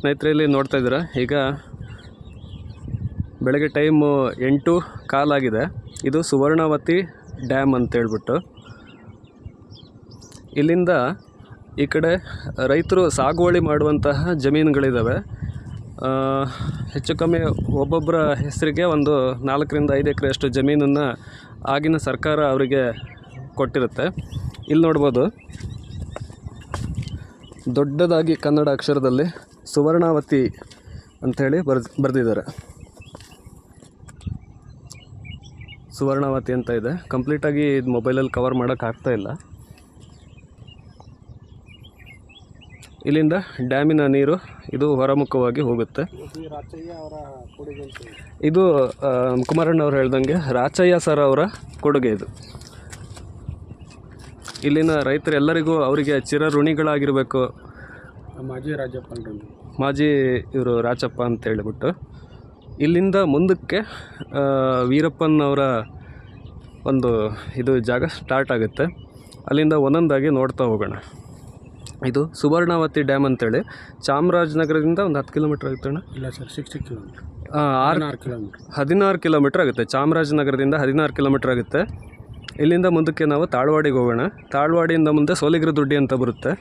ಸ್ನೇಹಿತರೆ ಇಲ್ಲಿ ನೋಡ್ತಾ ಇದ್ದೀರಾ, ಈಗ ಬೆಳಗ್ಗೆ ಟೈಮು 8:15 ಆಗಿದೆ. ಇದು ಸುವರ್ಣವತಿ ಡ್ಯಾಮ್ ಅಂತೇಳ್ಬಿಟ್ಟು ಇಲ್ಲಿಂದ ಈ ಕಡೆ ರೈತರು ಸಾಗುವಳಿ ಮಾಡುವಂತಹ ಜಮೀನುಗಳಿದ್ದಾವೆ. ಹೆಚ್ಚು ಕಮ್ಮಿ ಒಬ್ಬೊಬ್ಬರ ಹೆಸರಿಗೆ ಒಂದು 4ರಿಂದ 5 ಎಕರೆ ಅಷ್ಟು ಜಮೀನನ್ನು ಆಗಿನ ಸರ್ಕಾರ ಅವರಿಗೆ ಕೊಟ್ಟಿರುತ್ತೆ. ಇಲ್ಲಿ ನೋಡ್ಬೋದು, ದೊಡ್ಡದಾಗಿ ಕನ್ನಡ ಅಕ್ಷರದಲ್ಲಿ ಸುವರ್ಣವತಿ ಅಂಥೇಳಿ ಬರೆದಿದ್ದಾರೆ. ಸುವರ್ಣವತಿ ಅಂತ ಇದೆ. ಕಂಪ್ಲೀಟಾಗಿ ಇದು ಮೊಬೈಲಲ್ಲಿ ಕವರ್ ಮಾಡೋಕ್ಕಾಗ್ತಾಯಿಲ್ಲ. ಇಲ್ಲಿಂದ ಡ್ಯಾಮಿನ ನೀರು ಇದು ಹೊರಮುಖವಾಗಿ ಹೋಗುತ್ತೆ. ಇದು ಕುಮಾರಣ್ಣವ್ರು ಹೇಳ್ದಂಗೆ ರಾಚಯ್ಯ ಸರ್ ಅವರ ಕೊಡುಗೆ ಇದು. ಇಲ್ಲಿನ ರೈತರೆಲ್ಲರಿಗೂ ಅವರಿಗೆ ಚಿರಋಣಿಗಳಾಗಿರಬೇಕು. ಮಾಜಿ ಇವರು ರಾಚಪ್ಪ ಅಂತ ಹೇಳಿಬಿಟ್ಟು ಇಲ್ಲಿಂದ ಮುಂದಕ್ಕೆ ವೀರಪ್ಪನವರ ಒಂದು ಇದು ಜಾಗ ಸ್ಟಾರ್ಟ್ ಆಗುತ್ತೆ. ಅಲ್ಲಿಂದ ಒಂದೊಂದಾಗಿ ನೋಡ್ತಾ ಹೋಗೋಣ. ಇದು ಸುವರ್ಣವತಿ ಡ್ಯಾಮ್ ಅಂತೇಳಿ ಚಾಮರಾಜನಗರದಿಂದ ಒಂದು 10 ಕಿಲೋಮೀಟ್ರ್ ಆಗುತ್ತೆ ಅಣ್ಣ? ಇಲ್ಲ ಸರ್, 60 ಕಿಲೋಮೀಟ್ರ್, 16 ಕಿಲೋಮೀಟ್ರ್ ಆಗುತ್ತೆ. ಚಾಮರಾಜನಗರದಿಂದ 16 ಕಿಲೋಮೀಟ್ರ್ ಆಗುತ್ತೆ. ಇಲ್ಲಿಂದ ಮುಂದಕ್ಕೆ ನಾವು ತಾಳ್ವಾಡಿಗೆ ಹೋಗೋಣ. ತಾಳ್ವಾಡಿಯಿಂದ ಮುಂದೆ ಸೋಲಿಗರ ದೊಡ್ಡಿ ಅಂತ ಬರುತ್ತೆ.